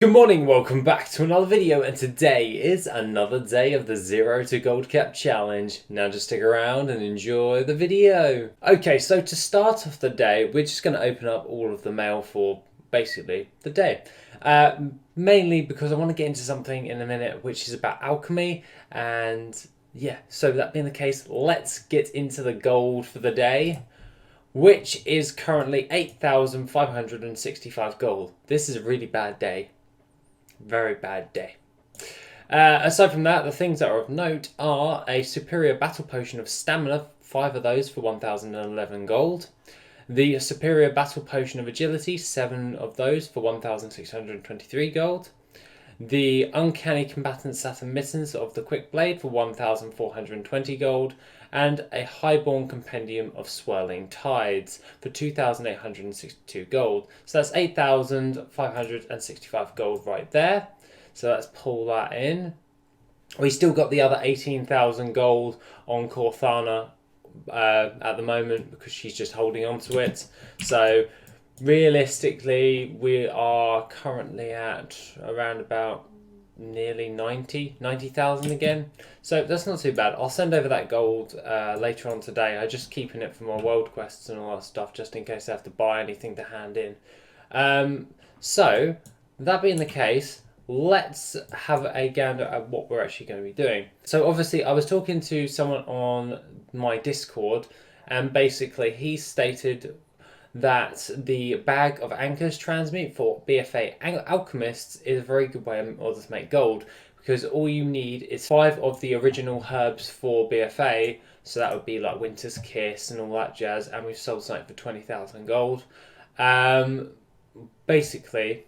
Good morning, welcome back to another video, and today is another day of the 0 to Gold Cap Challenge. Now just stick around and enjoy the video. Okay, so to start off the day, we're just going to open up all of the mail for basically the day. Mainly because I want to get into something in a minute which is about alchemy, and yeah, so that being the case, let's get into the gold for the day, which is currently 8,565 gold. This is a really bad day. Very bad day. Aside from that, the things that are of note are a superior battle potion of stamina, 5 of those for 1,011 gold. The superior battle potion of agility, 7 of those for 1,623 gold. The uncanny combatant Saturn mittens of the quick blade for 1,420 gold. And a highborn compendium of swirling tides for 2,862 gold. So that's 8,565 gold right there. So let's pull that in. We still got the other 18,000 gold on Corthana at the moment because she's just holding on to it. So realistically, we are currently at around about nearly 90,000 again, so that's not too bad. I'll send over that gold later on today. I'm just keeping it for my world quests and all that stuff, just in case I have to buy anything to hand in. So that being the case, let's have a gander at what we're actually going to be doing. So obviously I was talking to someone on my Discord, and basically he stated that the bag of anchors transmute for BFA alchemists is a very good way in order to make gold, because all you need is 5 of the original herbs for BFA, so that would be like Winter's Kiss and all that jazz, and we've sold something for 20,000 gold. Basically,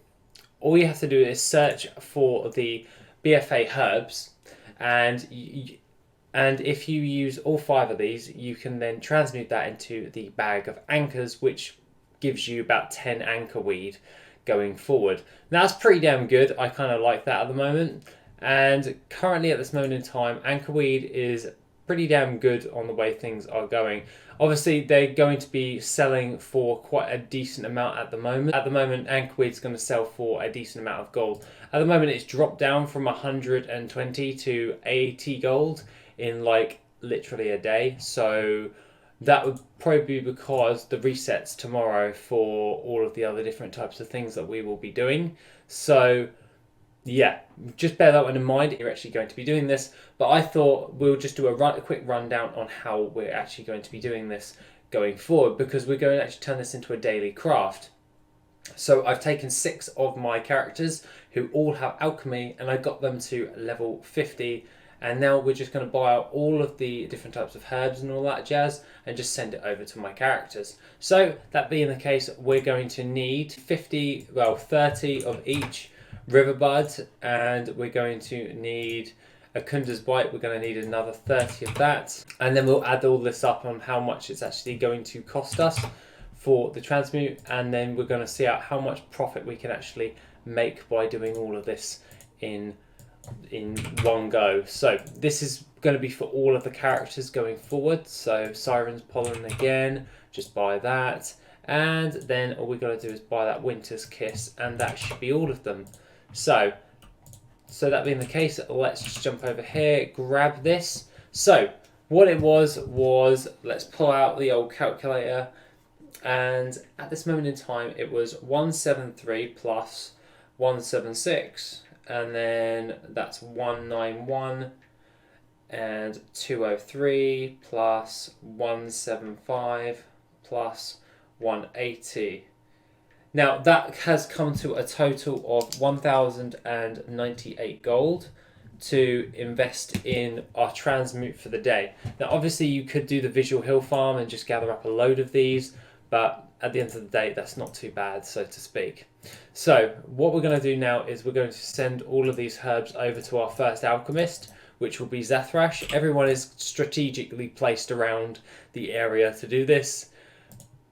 all you have to do is search for the BFA herbs, and if you use all 5 of these, you can then transmute that into the bag of anchors, which gives you about 10 anchor weed going forward. Now, that's pretty damn good. I kind of like that at the moment. And currently at this moment in time, anchor weed is pretty damn good on the way things are going. Obviously, they're going to be selling for quite a decent amount at the moment. At the moment, anchor weed's going to sell for a decent amount of gold. At the moment, it's dropped down from 120 to 80 gold in like literally a day. So that would probably be because the resets tomorrow for all of the other different types of things that we will be doing. So yeah, just bear that one in mind. You're actually going to be doing this, but I thought we'll just do a quick rundown on how we're actually going to be doing this going forward, because we're going to actually turn this into a daily craft. So I've taken 6 of my characters who all have alchemy, and I got them to level 50. And now we're just going to buy out all of the different types of herbs and all that jazz and just send it over to my characters. So that being the case, we're going to need 30 of each riverbud, and we're going to need a Kunda's Bite. We're going to need another 30 of that. And then we'll add all this up on how much it's actually going to cost us for the transmute. And then we're going to see out how much profit we can actually make by doing all of this in one go. So this is going to be for all of the characters going forward. So Siren's Pollen again, just buy that, and then all we got to do is buy that Winter's Kiss, and that should be all of them. So that being the case, let's just jump over here, grab this. So what it was let's pull out the old calculator, and at this moment in time it was 173 plus 176. And then that's 191 and 203 plus 175 plus 180. Now that has come to a total of 1,098 gold to invest in our transmute for the day. Now obviously you could do the visual hill farm and just gather up a load of these, but at the end of the day, that's not too bad, so to speak. So what we're going to do now is we're going to send all of these herbs over to our first alchemist, which will be Zathrash. Everyone is strategically placed around the area to do this.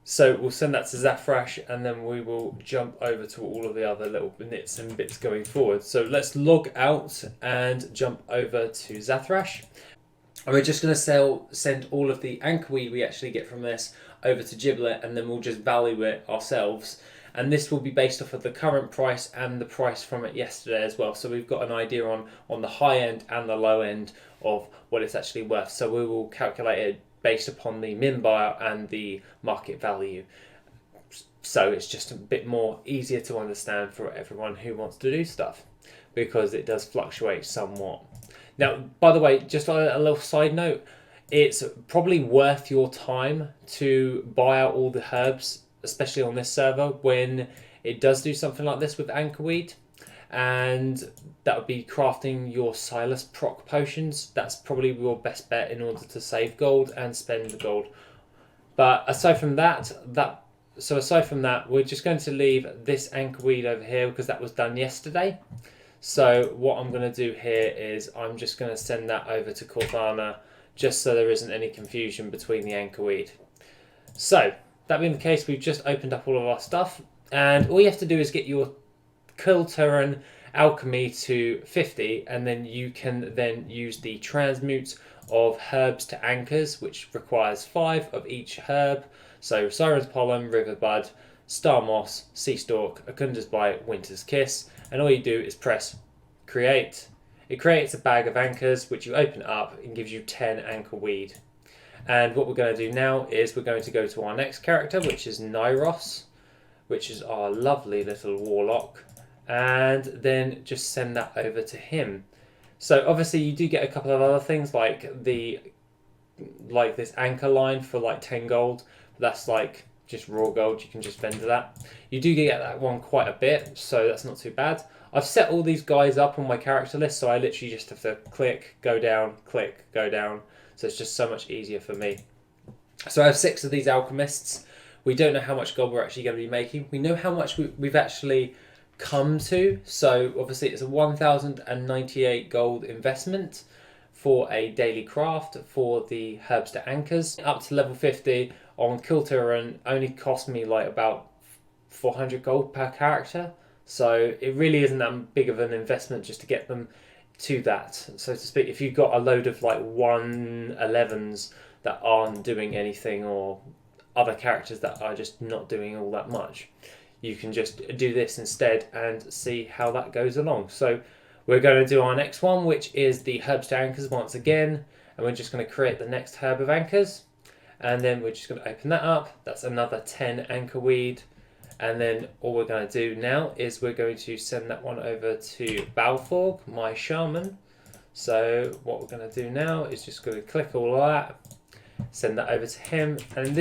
So we'll send that to Zathrash, and then we will jump over to all of the other little nits and bits going forward. So let's log out and jump over to Zathrash. And we're just going to send all of the anchor weed we actually get from this over to Giblet, and then we'll just value it ourselves. and this will be based off of the current price and the price from it yesterday as well. So we've got an idea on the high end and the low end of what it's actually worth. So we will calculate it based upon the min buyer and the market value. So it's just a bit more easier to understand for everyone who wants to do stuff, because it does fluctuate somewhat. Now, by the way, just a little side note, it's probably worth your time to buy out all the herbs, especially on this server, when it does do something like this with Anchorweed. And that would be crafting your Silas proc potions. That's probably your best bet in order to save gold and spend the gold. But aside from that, we're just going to leave this Anchorweed over here because that was done yesterday. So what I'm going to do here is I'm just going to send that over to Cortana, just so there isn't any confusion between the Anchorweed. So that being the case, we've just opened up all of our stuff, and all you have to do is get your Kulturen alchemy to 50, and then you can then use the transmute of herbs to anchors, which requires 5 of each herb. So Siren's Pollen, River Bud, Star Moss, Sea Stalk, Akunda's Bite, Winter's Kiss, and all you do is press create. It creates a bag of anchors, which you open up and gives you 10 anchor weed. And what we're going to do now is we're going to go to our next character, which is Nyros, which is our lovely little warlock, and then just send that over to him. So obviously you do get a couple of other things like this anchor line for like 10 gold. That's like just raw gold, you can just vendor that. You do get that one quite a bit, so that's not too bad. I've set all these guys up on my character list, so I literally just have to click, go down, click, go down. So it's just so much easier for me. So I have 6 of these alchemists. We don't know how much gold we're actually going to be making. We know how much we've actually come to. So obviously it's a 1,098 gold investment for a daily craft for the herbs to anchors. Up to level 50 on Kulturen only cost me like about 400 gold per character. So it really isn't that big of an investment just to get them to that, so to speak. If you've got a load of like 111s that aren't doing anything, or other characters that are just not doing all that much, you can just do this instead and see how that goes along. So we're going to do our next one, which is the herbs to anchors once again, and we're just going to create the next herb of anchors, and then we're just going to open that up. That's another 10 anchor weed. And then all we're going to do now is we're going to send that one over to Balthorg, my shaman. So what we're going to do now is just going to click all of that, send that over to him. And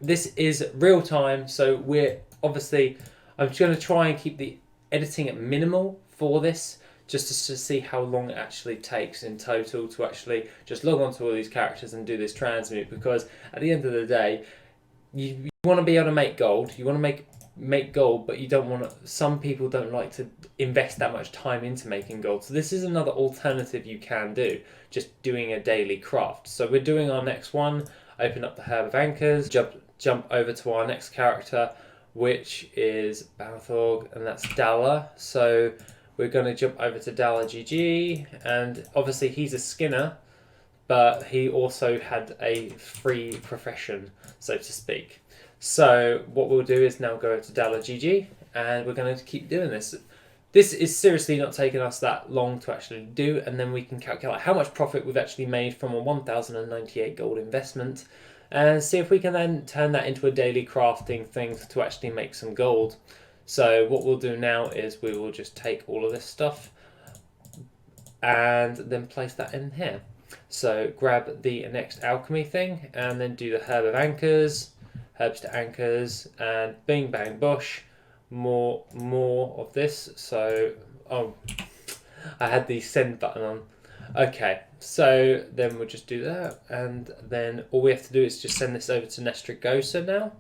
this is real time, so we're obviously, I'm just going to try and keep the editing at minimal for this, just to see how long it actually takes in total to actually just log on to all these characters and do this transmute. Because at the end of the day, you want to be able to make gold. You want to make gold, but you don't want to. Some people don't like to invest that much time into making gold. So this is another alternative you can do, just doing a daily craft. So we're doing our next one. Open up the herb of anchors. Jump over to our next character, which is Balthorg, and that's Dalla. So we're going to jump over to Dalla GG, and obviously he's a skinner, but he also had a free profession, so to speak. So what we'll do is now go to Dalla GG, and we're going to keep doing this. This is seriously not taking us that long to actually do, and then we can calculate how much profit we've actually made from a 1,098 gold investment, and see if we can then turn that into a daily crafting thing to actually make some gold. So what we'll do now is we will just take all of this stuff and then place that in here. So grab the next alchemy thing, and then do the herb of anchors, herbs to anchors, and bing bang bush, more of this. So I had the send button on. Okay, so then we'll just do that, and then all we have to do is just send this over to Nestrigosa now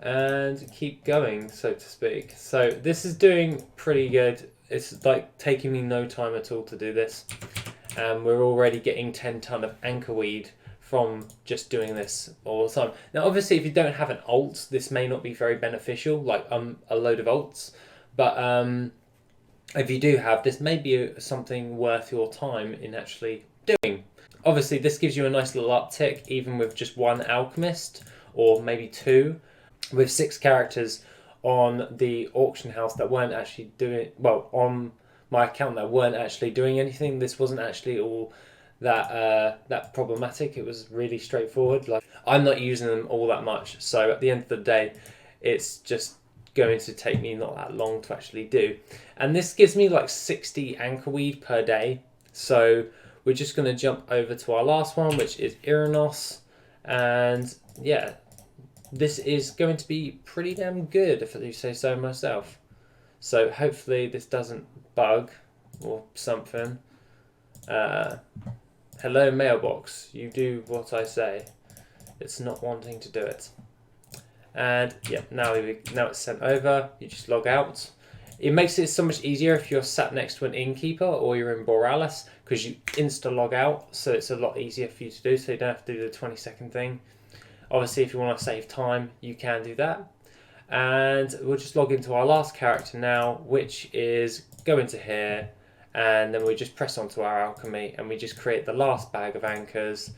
and keep going, so to speak. So this is doing pretty good. It's like taking me no time at all to do this, and we're already getting 10 ton of anchorweed from just doing this all the time. Now obviously if you don't have an alt, this may not be very beneficial, like a load of alts, but if you do have, this may be something worth your time in actually doing. Obviously this gives you a nice little uptick even with just one alchemist, or maybe 2. With 6 characters on the auction house that weren't actually doing well on my account that weren't actually doing anything. This wasn't actually all that problematic. It was really straightforward. Like, I'm not using them all that much, so at the end of the day, it's just going to take me not that long to actually do. And this gives me like 60 anchor weed per day. So we're just going to jump over to our last one, which is Iranos. And yeah, this is going to be pretty damn good, if I do say so myself. So hopefully this doesn't bug or something. Hello mailbox, you do what I say. It's not wanting to do it. And yeah, now it's sent over. You just log out. It makes it so much easier if you're sat next to an innkeeper or you're in Borealis, because you insta log out, so it's a lot easier for you to do, so you don't have to do the 20-second thing. Obviously, if you want to save time, you can do that. And we'll just log into our last character now, which is go into here, and then we just press onto our alchemy, and we just create the last bag of anchors,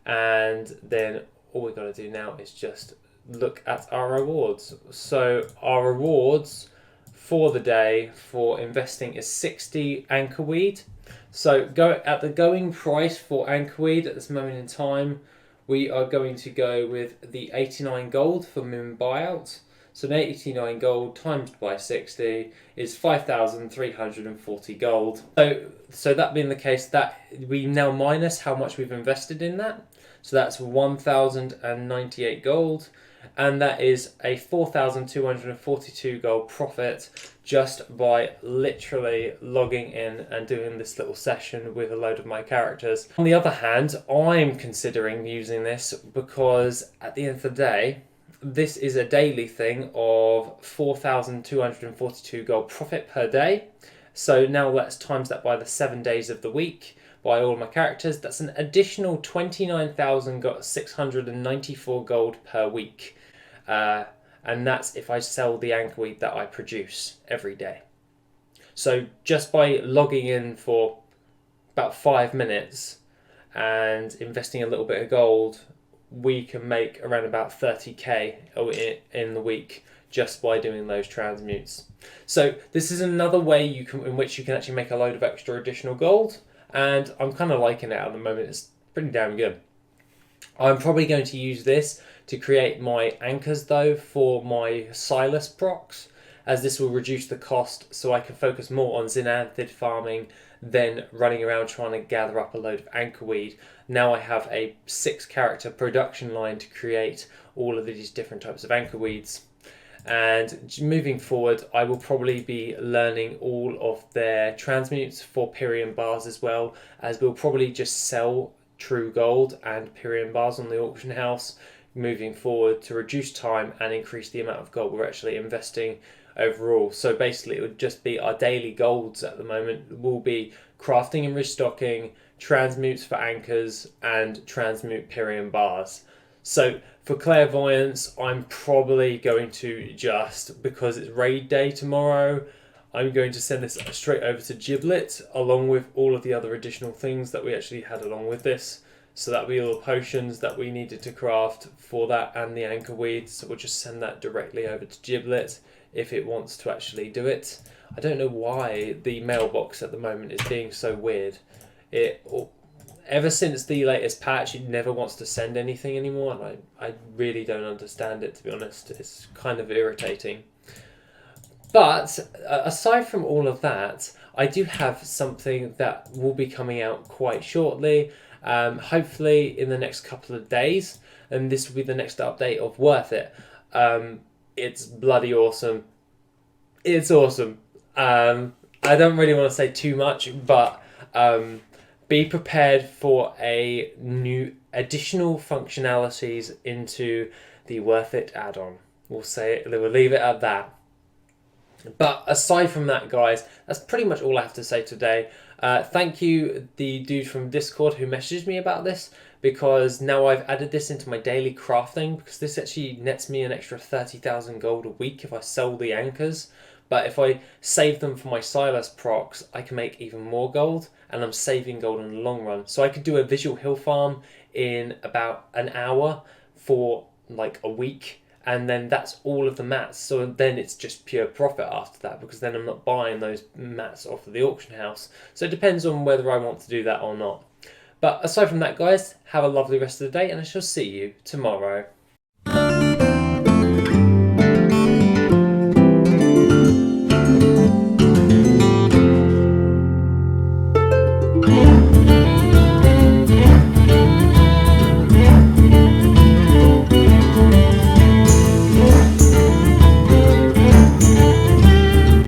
and then all we got to do now is just look at our rewards. So our rewards for the day for investing is 60 anchor weed. So go at the going price for anchor weed at this moment in time, we are going to go with the 89 gold for minimum buyout. So the 89 gold times by 60 is 5,340 gold. So that being the case, that we now minus how much we've invested in that. So that's 1,098 gold. And that is a 4,242 gold profit just by literally logging in and doing this little session with a load of my characters. On the other hand, I'm considering using this because at the end of the day, this is a daily thing of 4,242 gold profit per day. So now let's times that by the 7 days of the week by all my characters. That's an additional 29,694 gold per week. And that's if I sell the anchor weed that I produce every day. So just by logging in for about 5 minutes and investing a little bit of gold, we can make around about 30k in the week just by doing those transmutes. So this is another way in which you can actually make a load of extra additional gold, and I'm kind of liking it at the moment. It's pretty damn good. I'm probably going to use this to create my anchors though for my Silas procs, as this will reduce the cost so I can focus more on xenanthid farming than running around trying to gather up a load of anchor weed. Now I have a 6-character production line to create all of these different types of anchor weeds. And moving forward, I will probably be learning all of their transmutes for Pyrian bars as well, as we'll probably just sell true gold and Pyrian bars on the auction house moving forward to reduce time and increase the amount of gold we're actually investing overall. So basically it would just be our daily golds at the moment will be crafting and restocking, transmutes for anchors, and transmute Pyrian bars. So for clairvoyance, I'm probably going to just, because it's raid day tomorrow, I'm going to send this straight over to Giblet along with all of the other additional things that we actually had along with this. So that'll be all the potions that we needed to craft for that and the anchor weeds. So we'll just send that directly over to Giblet if it wants to actually do it. I don't know why the mailbox at the moment is being so weird. Ever since the latest patch, it never wants to send anything anymore, and I really don't understand it, to be honest. It's kind of irritating. But aside from all of that, I do have something that will be coming out quite shortly, hopefully in the next couple of days, and this will be the next update of Worth It. It's bloody awesome. It's awesome. I don't really want to say too much, but be prepared for a new additional functionalities into the Worth It add-on. We'll leave it at that. But aside from that, guys, that's pretty much all I have to say today. Thank you, the dude from Discord who messaged me about this, because now I've added this into my daily crafting, because this actually nets me an extra 30,000 gold a week if I sell the anchors. But if I save them for my Silas procs, I can make even more gold, and I'm saving gold in the long run. So I could do a visual hill farm in about an hour for like a week, and then that's all of the mats. So then it's just pure profit after that, because then I'm not buying those mats off of the auction house. So it depends on whether I want to do that or not. But aside from that, guys, have a lovely rest of the day, and I shall see you tomorrow.